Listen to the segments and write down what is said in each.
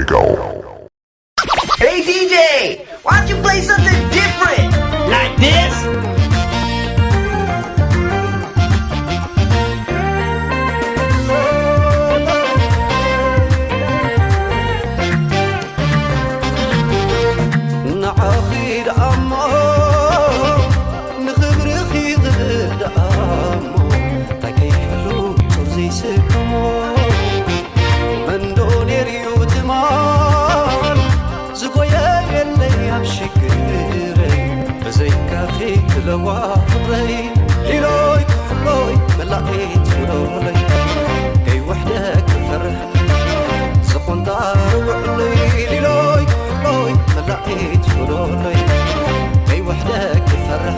go. Hey DJ, why don't you play something different? Like this? ليلوي كحلوي ملاقيت ولولي كي وحدك تفرح سقون دار وعلي ليلوي كحلوي ملاقيت ولولي كي وحدك تفرح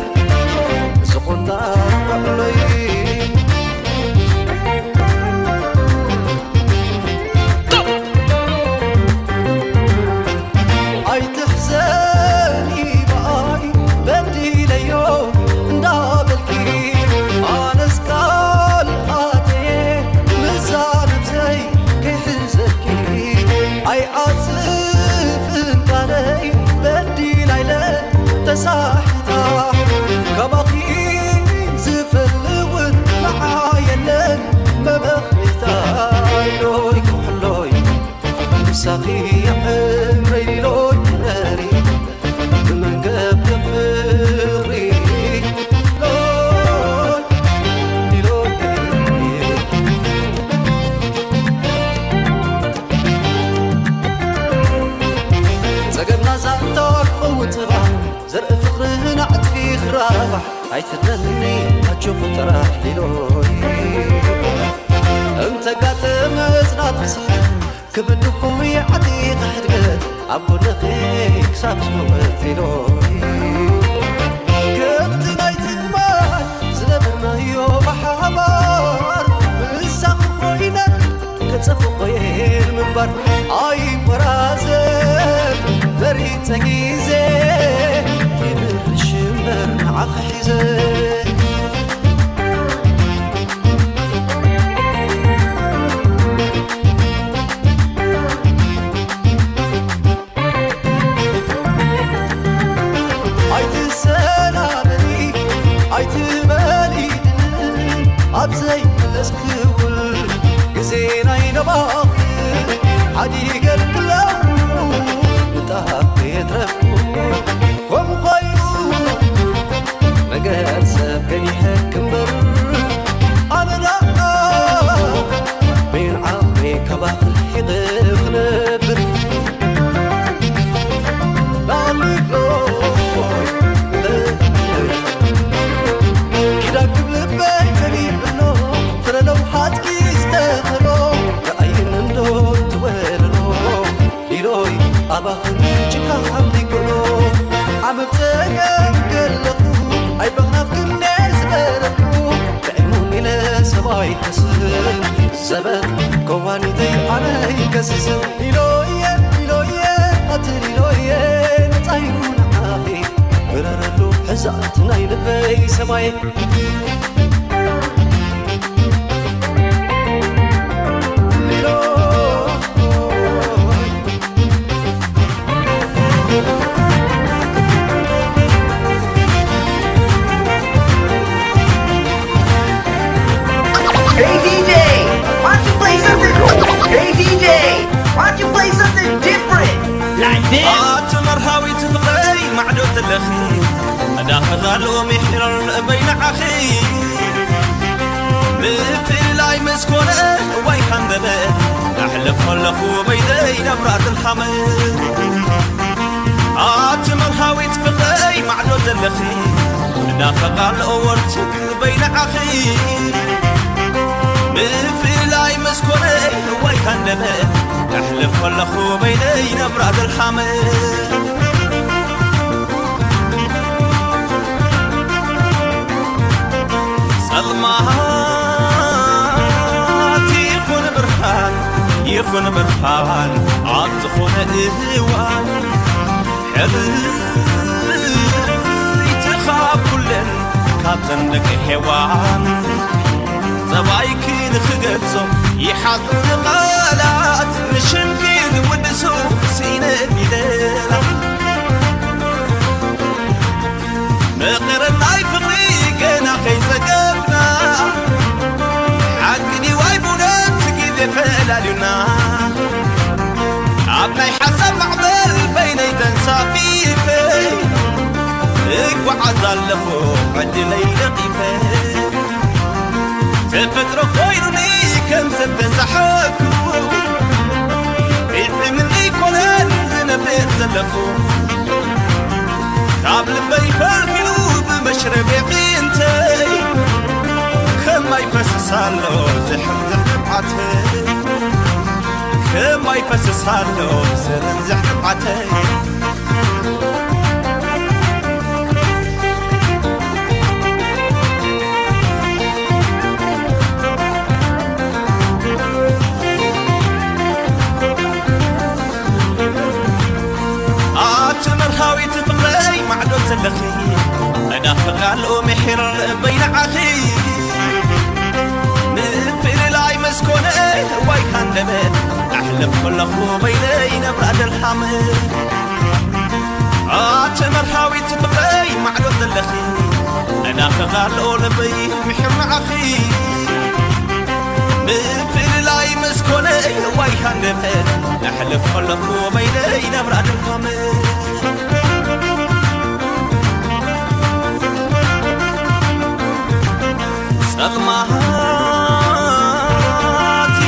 سقون دار وعلي أي تحزني باي بدي ليوم تساحتا كباقي زفلون معايا ما بخيتا لوي كحلوي ساقي عمري لوي ناري من قبل فري سقمنا زعتك وتبع زرق فخرنا عطفي خرابح عيتدني أتشوف تراح ليلوي انت قاتم ازنات بصحة كبدكم يعدي غحرقت عبو نخيك سابس موت ليلوي كنت نايت المال زنبرنا يوم حمار بساق خوينا كتصفو غير من بر اي مرازل بريد تقيزي عخ حزن عيت السلامي عيت ماليدن عبزي الاسكول قزينا ينباخ عدي قلب لو نتاق يترفقو ومخيرو مقال سابقني حكم بر أنا لا بين عظمي كباق الحقيق نبر لعلي لوي كدا قبل بيتني بلو فرلو حاتكي استغلو رأيين اندو تويرلو ليلوي أباخني جكا عملي قلو عمبتك قلقو أي بغنا في كل ناس بردو تعلموني لسباي حسن زبد كواني دي علي كسسن ليلوية ليلوية قتل ليلوية نطيرون عافي برردو حزاتنا يلبي سماي Hey DJ, why don't you play something? Hey DJ, why don't you play something different? Like this? مرهاوي تفقي معدوت الأخي أداخل غالو محرر بين عخي بفيل لاي مسكونة ويخان دبت أحلف خلقو بيدي نبرات الحمل مرهاوي تفقي معدوت الأخي أداخل غالو ورتك بين عخي بفيل لاي مسكونة ويخان دبت أحلف خلقو بيدي نبرات الحمل يكون برهان عطفون إهوان حذر يتخاب كلن كاتنك حيوان زبايكين خقتهم يحضر غالات نشمكين ودسو زالفو عدلي لقيفة تفترو خيرني كم ستزحكو بيعي مني كونان زنبير زلفو قبل بيفركلو بمشرب يقينتي كما يفسسالو زحم زحمعتي كما يفسسالو زحم زحمعتي مرهاوي تفقري معدود زلخي أنا فغالو محر بين عخي نفل لاي مسكونة واي كان دمت أحلف كل أخو بيني نبرد الحمل مرهاوي تفقري معدود زلخي أنا فغالو لبي محر عخي نفل لاي مسكونة واي كان دمت أحلف كل أخو بيني نبرد الحمل ظلمات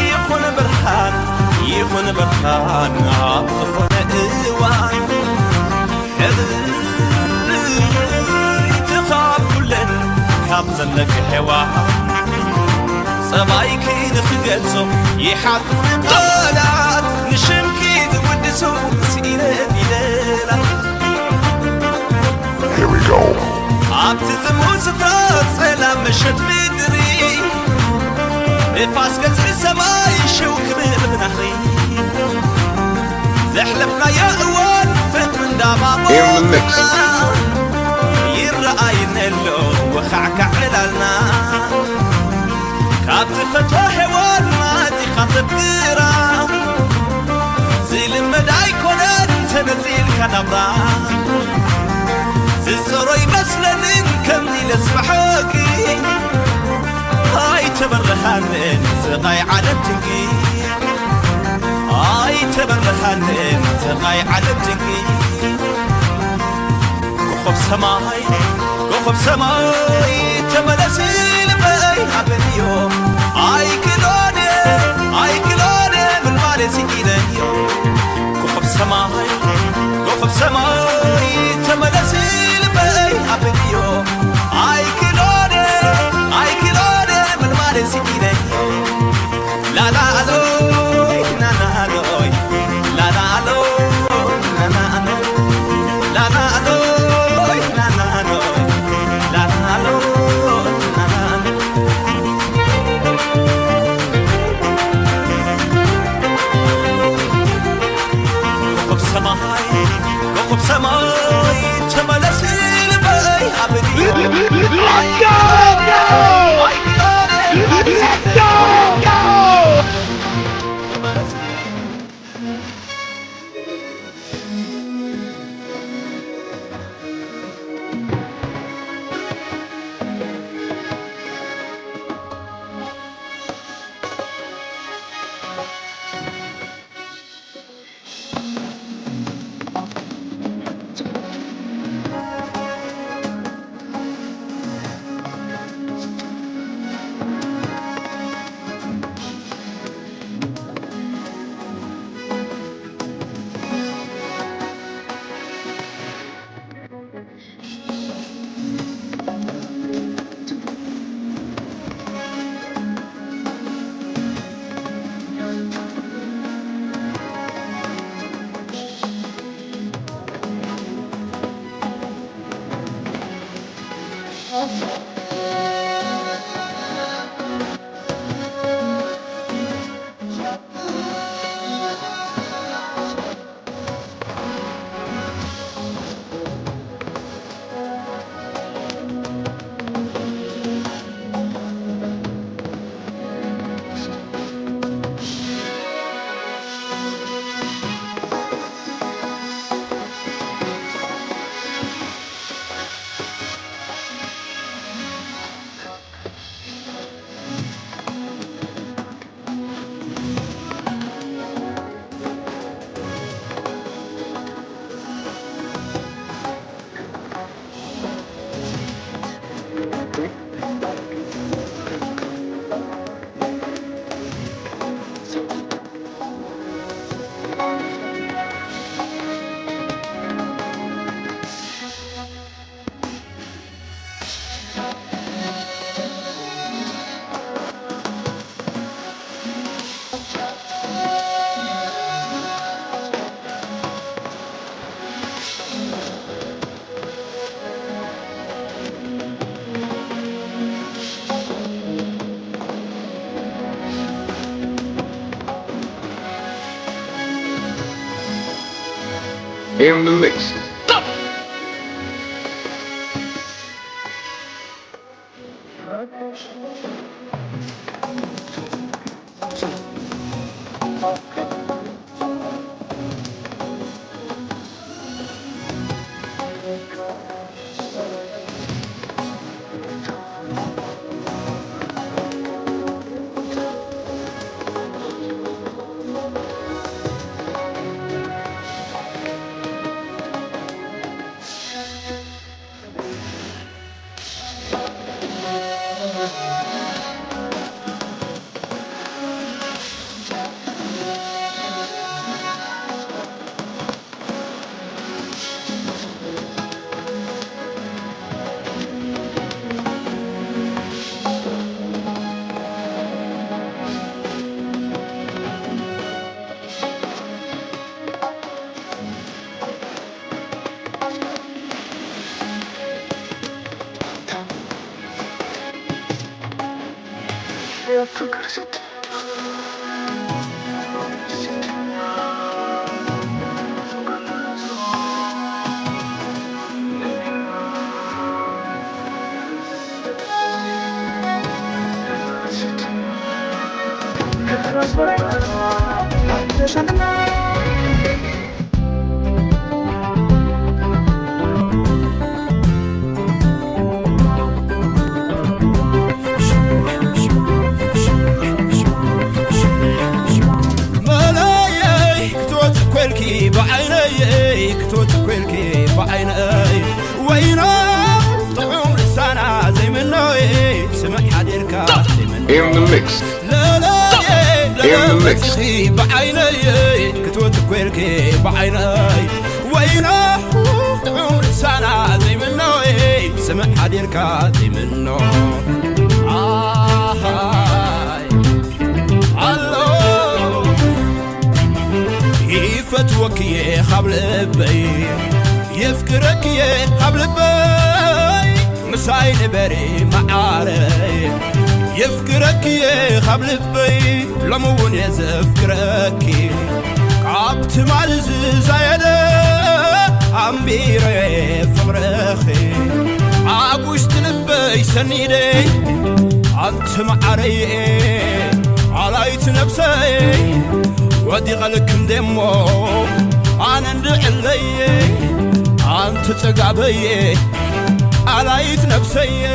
يخون برهان عطفون إيوان حذر تخاب كلن كابزلك حوان صبايكي نخجلسو يحاطون قالات نشمكي دودسو سينا بليلة Here we go. عبتزمو سترات سلام مشت مدري نفاس قزر السماي شوك من بنهري زحلفنا يا أول فت من دابا بوقنا يرأينا اللون وخعكع لنا كابت فتوى حوال ما دي خاطب قرا زي المداي كونان تنزيل كنبرا زلزرو يمسلن كم دي لسبحوكي هاي تبرهانن زغاي على بتنقي هاي تبرهانن زغاي على بتنقي كوخب سماي تملسي لباي عبنيو هاي كلوني من مالسي إيديو كوخب سماي تملسي لباي عبنيو هاي كلوني من مالسي إيديو لا لا ألوي نانا ألوي لا لا ألوي نانا ألوي لا لا ألوي نانا ألوي لا لا ألوي نانا ألوي كوكب سماي تملسي لباي عبنيو In the mix. In the mix. In the mix. بعيني كتوت كويلكي بعيني وينه عمر سنة زي منه سمع حديرك زي منه الله يفتوك يا خبل بي يفكرك يا خبل بي مساي نبري معاري يفكرك يا خبل بي لمون يزفكرك عبت مالز زايدة عمبيري فبرخي عبوش تنبي سنيدي أنت معاري علايت نفسي ودي غلكم دمو أنا ندعلي أنت تقابي علايت نفسي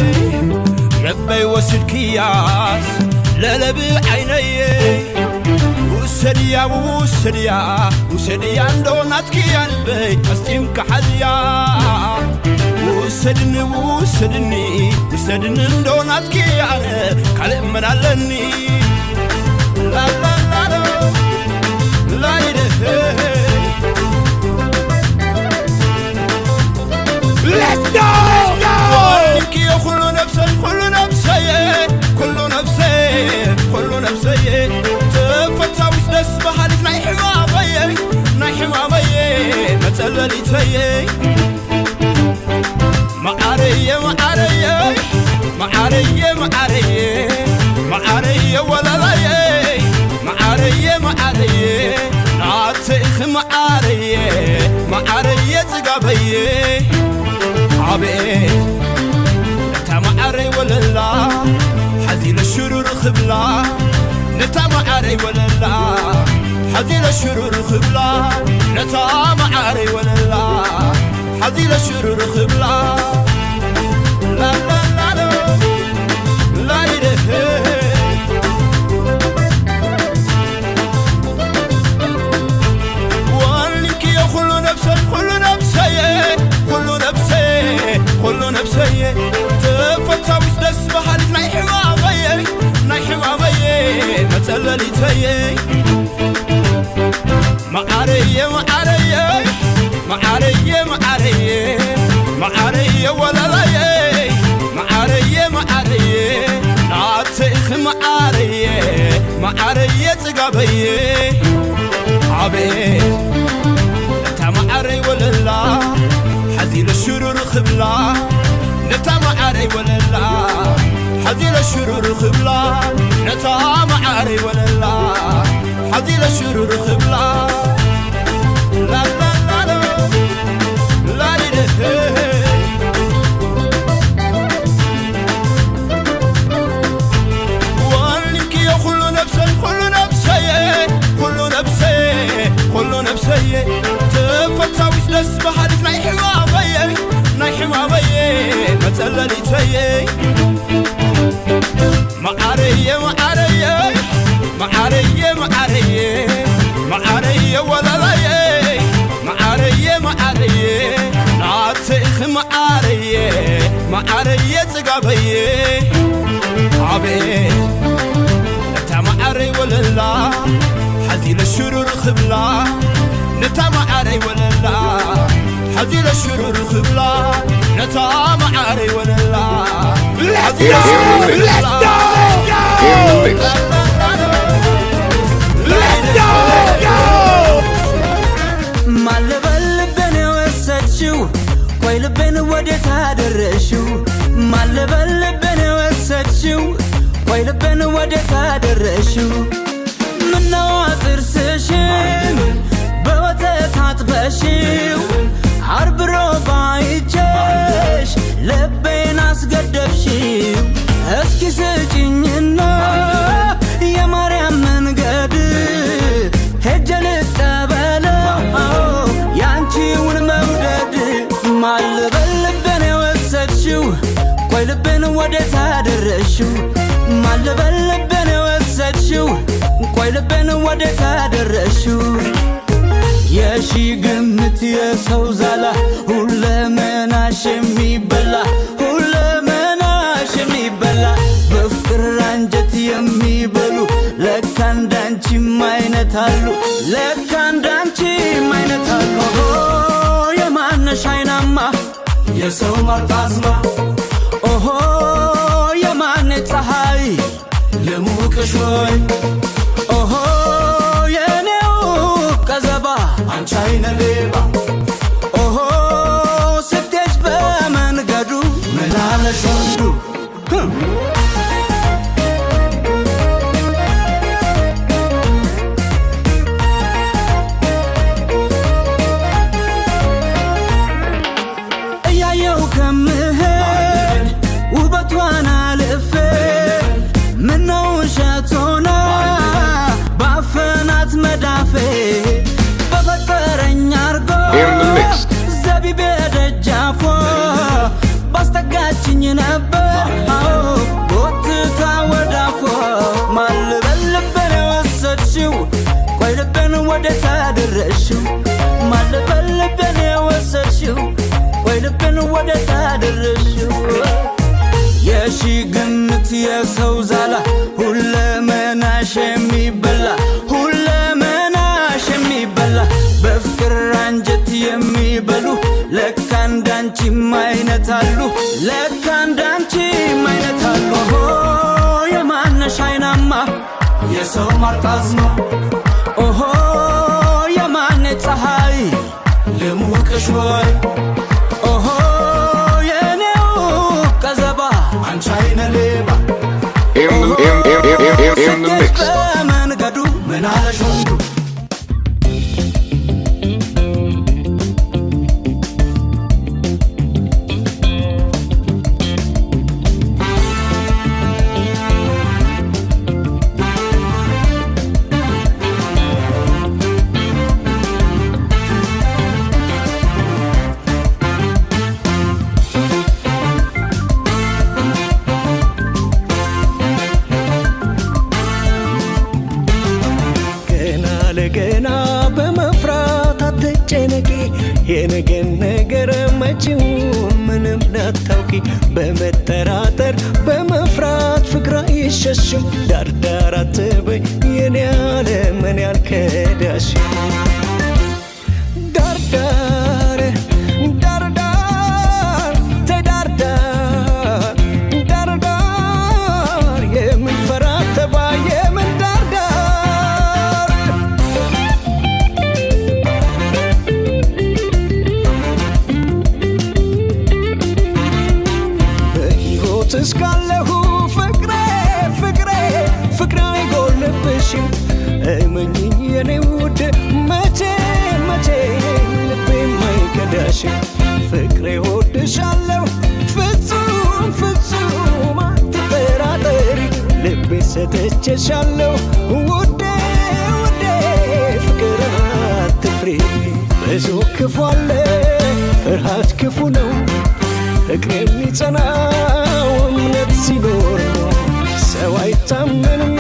ربي وسد كياس للبي عيني وسديا وسديا وسديا دونات كيان بي استيم كحديا وسدني وسدني وسدني دونات كيان كلم من علني لا لا لا لا لا Let's go! كل نفسي كل نفسي تفتاوش دس بحالك ناي حمامي متللي تي معاري ولا لاي معاري ناتخ معاري تقابي عبيد معاري ولا لا حزين الشرور خبلا نتا معاري ولا لا حزين الشرور خبلا نتا معاري ولا لا حزين الشرور خبلا لا لا لا لا لا يده وانك يا كل نفسي تفتاوش دس بحالك ناي حمامي متللي تي معاري ولا لاي معاري ناتخ معاري تقابي عبيد نتا معاري ولا لا حزين الشرور خبلا نتا معاري ولا لا حزين الشرور خبلا نتا معاري ولا لا حزين الشرور خبلا لا لا لا لا ነፍሰየ ተፈታዊት ደስ በሃሊት ናይ ሕማመየ መጸለሊተየ መዓረየ ወለላየ መዓረየ ናትእኽ መዓረየ ጽጋበየ አቤት ነታ መዓረይ ወለላ حزيل الشرور خبلا نتا معاري ولا حزيل الشرور خبلا نتا معاري ولا حزيل الشرور خبلا ما لبل بني وسدشو كوي لبن وديت هادرشو ما لبل بني وسدشو كوي لبن وديت هادرشو منو ጥርስሽን በወተት አጥበሽው ዓርብ ሮብ አይቼሽ ልቤን አስገደፍሽው እስኪ ስጪኝና የማርያም መንገድ ሄጄ ልቀበለው ያንቺውን መውደድ ማልበል ልቤን የወሰድሽው ቆይ ልቤን ወዴት አደረሽው ማልበል ልቤን የወሰድሽው ቆይ ልቤን ወዴት አደረሽው የሺ ግምት የሰው ዛላ ሁለመናሽ የሚበላ በፍቅር አንጀት የሚበሉ ለካ እንዳንቺም አይነት አሉ የማነሽ አይናማ የሰው ማርጣዝማ ኦሆ የማነ ፀሐይ ልሙቅሽ ወይ ኦሆ የኔው ቀዘባ አንቺ አይነ ሌባ ኦሆ ስትሄጂ በመንገዱ ምን አለሽ ወንዱ እያየው ከምሄድ ውበቷን አልፌ ምነው ሸቶና ባፈናት መዳፌ በፈጠረኝ አርጎ ዘቢቤ ደጃፎ ባስተጋችኝ ነበር ቦትታ ወዳፎ ማልበል ልቤን የወሰድሽው ቆይ ልቤን ወዴት አደረሽው ማልበል ልቤን የወሰድሽው ቆይ ልቤን ወዴት አደረሽው የሺ ግምት የሰው ዛላ ሁለመናሽ የሚበላ በፍቅር አንጀት የሚበሉ ለካ እንዳንቺም አይነት አሉ የማነሽ አይናማ የሰው ማርጣዝማ ኦሆ የማነ ፀሐይ ልሙቅሽ ወይ ኦሆ የኔው ቀዘባ አንቺ አይነ ሌባ ስትሄጂ በመንገዱ ምን አለሽ ወንዱ ገና በመፍራት አትጨነቂ የነገን ነገር መጪው ምንም ላታውቂ በመጠራጠር በመፍራት ፍቅር አይሸሽም ዳርዳር አትበይ የኔ ዓለም ምን ያልከዳሽ ዳርዳር የምንፈራት ተባየ ምን ዳርዳር በሕይወት እስካለሁ ፍቅሬ አይጎልብሽም እመኚኝ የኔ ውድ መቼ ልቤም አይከዳሽም ፍቅሬ እወድሻለሁ ፍጹም አትጠራጠሪ ልቤ ሰጥቼሻለሁ ውዴ ፍቅር አትፍሪ ብዙ ክፉ አለ ፍርሃት ክፉ ነው ፍቅር የሚጸናው እምነት ሲኖር ነው ሰው አይታመንም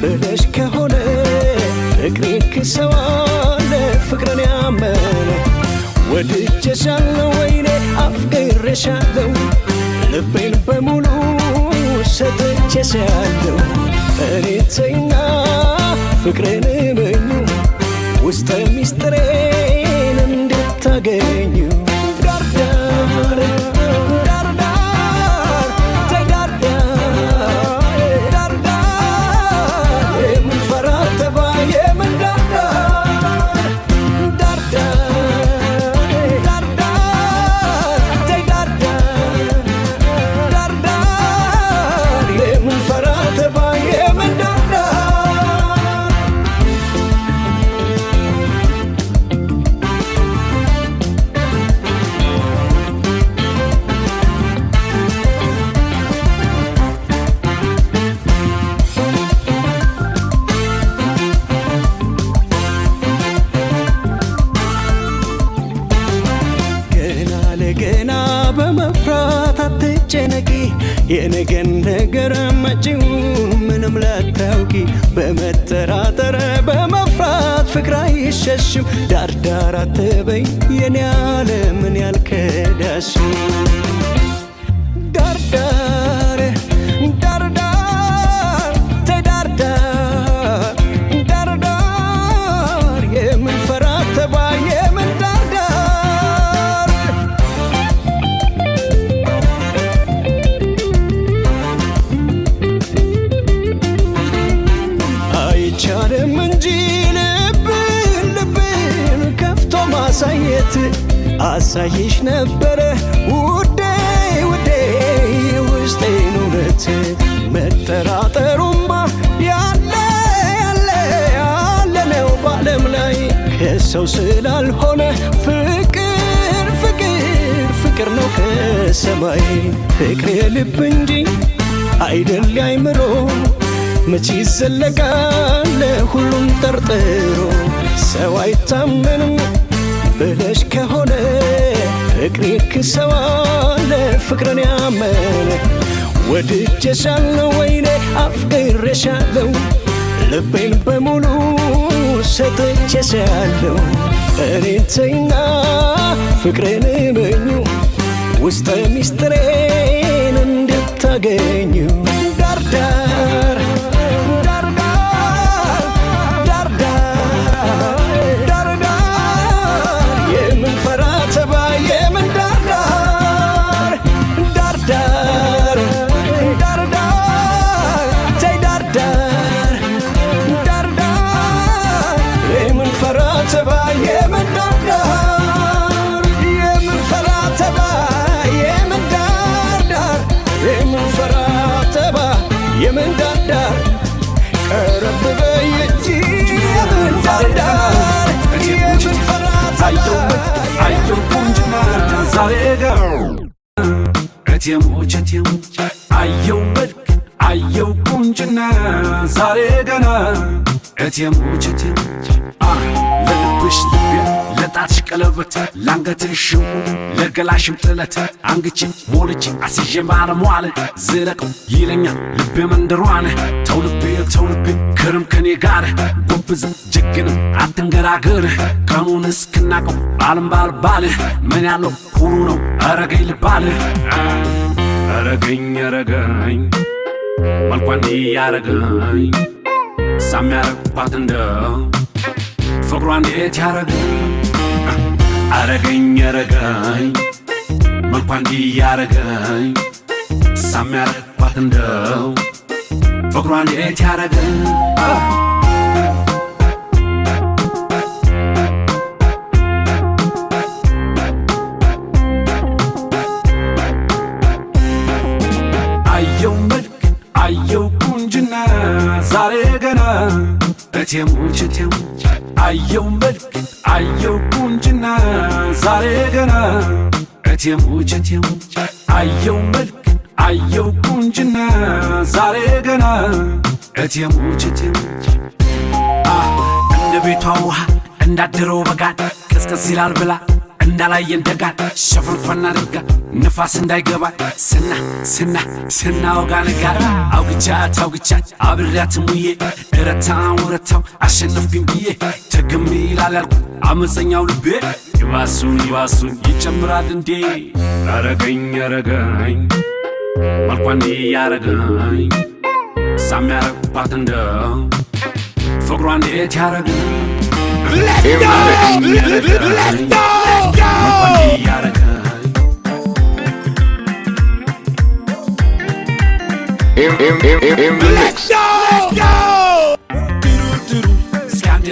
ብለሽ ከሆነ ፍቅሬን ክሰዋለ ፍቅርን ያመነ ወድጄሻለሁ ወይኔ አፍቅሬሻለሁ ልቤን በሙሉ ሰጥቼሻለሁ እኔ ተይና ፍቅሬን እመኙ ውስጠ ሚስጥሬን እንድታገኙ ዳርዳር ገና በመፍራት አትጨነቂ የነገን ነገር መጪውን ምንም ላታውቂ በመጠራጠር በመፍራት ፍቅር አይሸሽም ዳርዳር አትበይ የኔ ዓለምን ያልከዳሽም ዳርዳር ዳርዳር ተዳርዳር ዳርዳር የምንፈራት ተባይ የምን አይቻልም እንጂ ልብን ከፍቶ ማሳየት አሳይሽ ነበረ ውዴ ውዴ ውስጤን እውነት መጠራጠሩማ ያለ ነው በዓለም ላይ ከሰው ስላልሆነ ፍቅር ነው ከሰማይ ፍቅር የልብ እንጂ አይደል አይምሮ መቼ ይዘለቃል ሁሉም ጠርጥሮ ሰው አይታመንም ብለሽ ከሆነ ፍቅሬ ክሰዋለ ፍቅርን ያመነ ወድጄሻለሁ ወይኔ አፍቅሬሻለሁ ልቤን በሙሉ ሰጥቼሻለሁ እኔን ተይና ፍቅሬን እመኙ ውስጠ ሚስጥሬን እንድታገኙ ዳርዳር የምን ዳርዳር ቀረብ በይ እንጂ የምን ዳርዳር የምን ፈራት አየው ቁንጅና ዛሬ ጋር እቴሞች አየው መልክ አየው ቁንጅና ዛሬ ገና እቴሞች ለልብሽ ልቤ ለጣትሽ ቀለበት ላንገትሽ ለገላሽም ጥለት አንግቼ ሞልቼ አስዤ ባለሟል ዝለቅ ይለኛል ልቤ መንደሯን ተው ልቤ ክርም ከኔ ጋር ጎብዝ ጀግንም አትንገራግር ቀኑን እስክናቀው ባልም ባልባል ምን ያለው ሁሉ ነው አረገኝ ልባል አረገኝ መልኳን ያረገኝ ሳም ያረግባት እንደው ፍቅሯ እንዴት ያረገኝ አረገኝ መልኳ ያረገኝ ሳም ያረግባት እንደው ፍቅሯ እንዴት ያረገኝ አየው መልክ አየው ቁንጅና ዛሬ ገና እቴሞች አየው መልክ አየው ቁንጅና ዛሬ ገና እቴሞች አየው መልክ አየው ቁንጅና ዛሬ ገና እቴሞች እንደ ቤቷ ውሃ እንዳደረው በጋድ ቀስቀስ ይላል ብላ እንዳላየ እንደጋል ሸፍንፈና አድርጋ ነፋስ እንዳይገባ ስና ወጋ ነጋ አውግቻት አብሬያት ሙዬ እረታው አሸነፍኩኝ ብዬ ትግም ይላል ያልኩ አመፀኛው ልቤ ይባሱን ይጨምራል እንዴ ያረገኝ መልኳን ያረገኝ ሳም ያረግባት እንደው ፍቅሯ እንዴት ያረገኝ In the mix.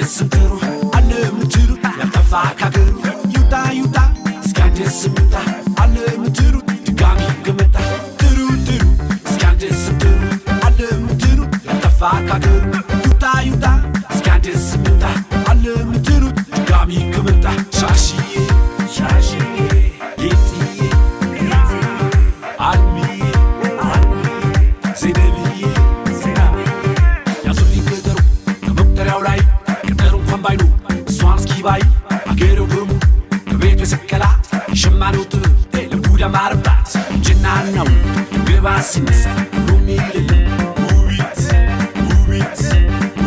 ስምትሩ አለምትሩ ያልጠፋ ካገሩ ይውጣ እስካንደስምታ አለምትሩ ድጋሚ ገመታ ትሩ እስካንደስምትሩ አለምትሩ ያልጠፋ ካገሩ ይውጣ እስካንደስምታ አለምትሩ ድጋሚ ገመታ ሻሽዬ ጌጥዬ አልሚዬ ዜነብዬ ያዙልኝ ገጠሩ ከመቁጠሪያው ላይ ባይኑ እሷን እስኪባይ አገሬው ግሙ ከቤቱ የሰቀላ የሸማኔው ጥበብ ለጉድ ያማረባት እንጅና ነው ግባ ሲነሳ ሁሉም ይልል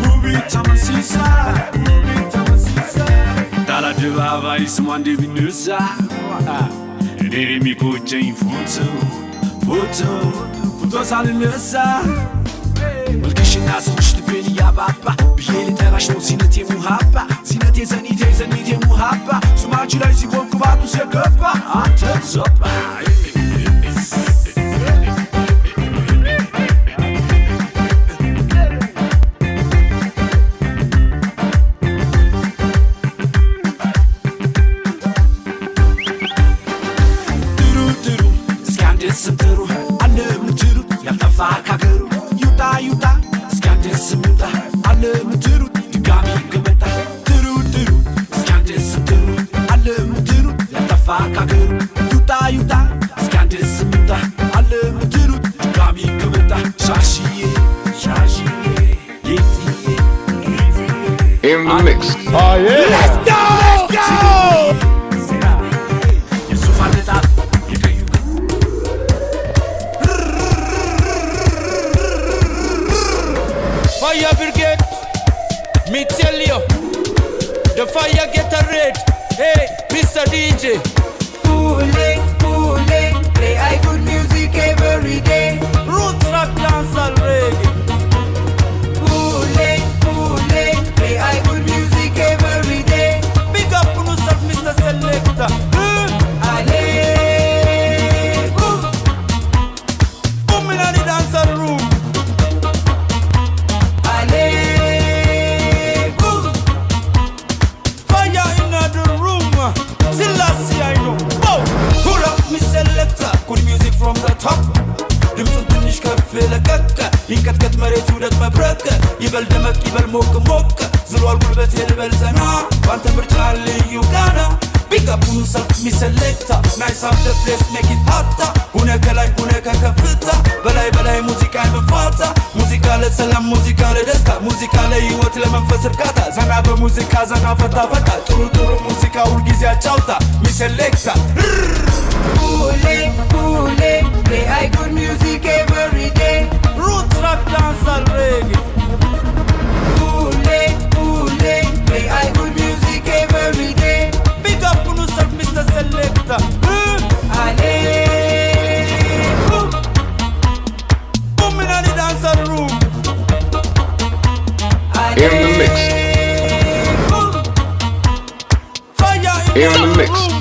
ውቢት ተመሲሳ ዳር አደባባይ ስሟ እንደሚነሳ እኔን የሚቆጨኝ ፎቶ ሳልነሳ መልክሽና ስምሽ ልቤን እያባባ ብዬ ልጠራሽ ነው ዚነቴ ሙሃባ ዚነቴ ዘኒቴ ሙሃባ ሱማች ላይ ሲቆም ቅባቱ ሲገባ አንተ ዞባ ትሩ እስኪያንደስም ትሩ አለምትሩ ያልጠፋ ካገሩ ይውጣ እስኪያንደስምታ አለምትሩ ድጋሚ ገመታ ትሩ እስኪያንደስምትሩ አለምትሩ ያልጠፋ ካገሩ ይውጣ እስኪያንደስምታ አለምትሩ ድጋሚ ገመታ ሻሽዬ ጌጥዬ In the mix. Oh yeah. Let's go! የሱፋን ጣፍ የቀዩ Fire brigade, me tell you, the fire get a red. Hey, Mr. DJ. Play I good music every day. Root rap dance and reggae. Play I good music every day. Big up on yourself, Mr. Selector. Ale, Boom in the dance room. ale, Fire in the room. Selassie, I know. Whoa. Pull up, me selector. Good music from the top. ድምፁን ትንሽ ከፍ ለቀቀ ይንቀጥቀጥ መሬቱ ደት መብረቀ ይበል ደመቅ ይበል ሞቅ ዝሏል ጉልበት የልበል ዘና ባንተ ምርጫ ልዩ ቃና ቢጋቡኑ ሰልፍ ሚሰሌክታ ናይስ አፕ ደ ፕሌስ ሜክ ኢት ሀታ ሁነ ከላይ ሁነ ከከፍታ በላይ ሙዚቃ የመፋታ ሙዚቃ ለሰላም ሙዚቃ ለደስታ ሙዚቃ ለህይወት ለመንፈስ እርካታ ዘና በሙዚቃ ዘና ፈታ ጥሩ ሙዚቃ ሁልጊዜ አጫውታ ሚሰሌክታ play I good music every day. Root rap dance and reggae. Play I good music every day. Big up on yourself, Mr. Selector. Ale, Boom in the dance room. In the mix. Fire In the the mix. room.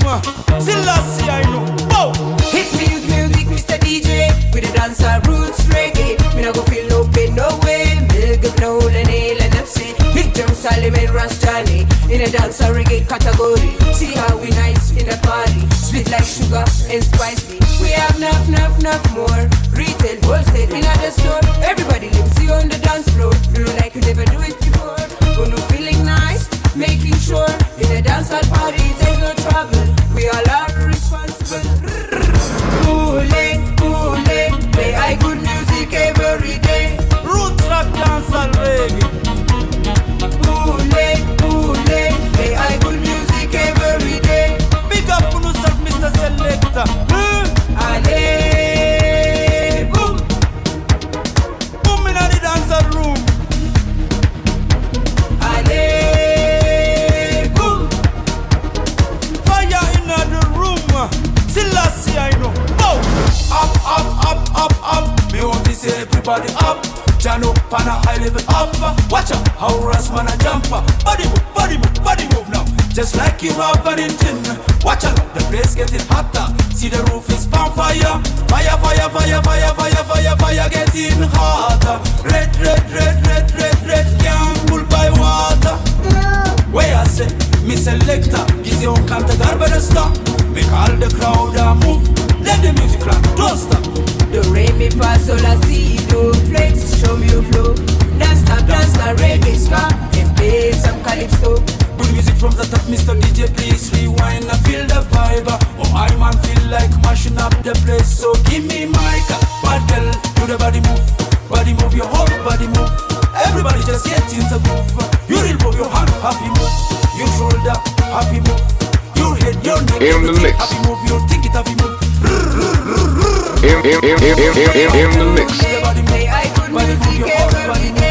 Selassie, I know. Whoa. hit me with music, Mr. DJ. With the dancer roots reggae. Me no go feel no pain, no way. Milk up no lene la nafsi. Hit Jerusalem and Rastani. In a dancer reggae category. See how we nice in the party. Sweet like sugar and spicy. We have enough more. Retail, wholesale, in the store. Everybody lives you on the dance floor. Do you like you never do it before? Gonna feeling nice, making sure. In a dancehall party, there's no trouble. We all are responsible. Play I good music every day. Root rap dance and reggae. Play I good music every pan a high level upper. Watch out, how Ras man a jumper. Body move, body move, body move now. Just like you have Valentin. Watch out, the place getting hotter. See the roof is on fire. Fire, fire, fire, fire, fire, fire, fire getting hotter. Red, red, red, red, red, red, can't pull by water. Where I say, me selector, is your can't garbage stop. Make all the crowd move. Let the music run, don't stop. Do re mi fa sol la si do. Flex, show me your flow. Dance the reggae ska. And play some calypso. Good music from the top, Mr. DJ, please rewind and feel the vibe. Oh, I man feel like mashing up the place, so give me mic. Bad girl, do the body move your whole body move. Everybody just get in the groove. You real move your hand, happy move. Your shoulder, happy move. Your head, your neck, In the mix. happy move. Your think it, happy move. In the mix. Play I good music every day.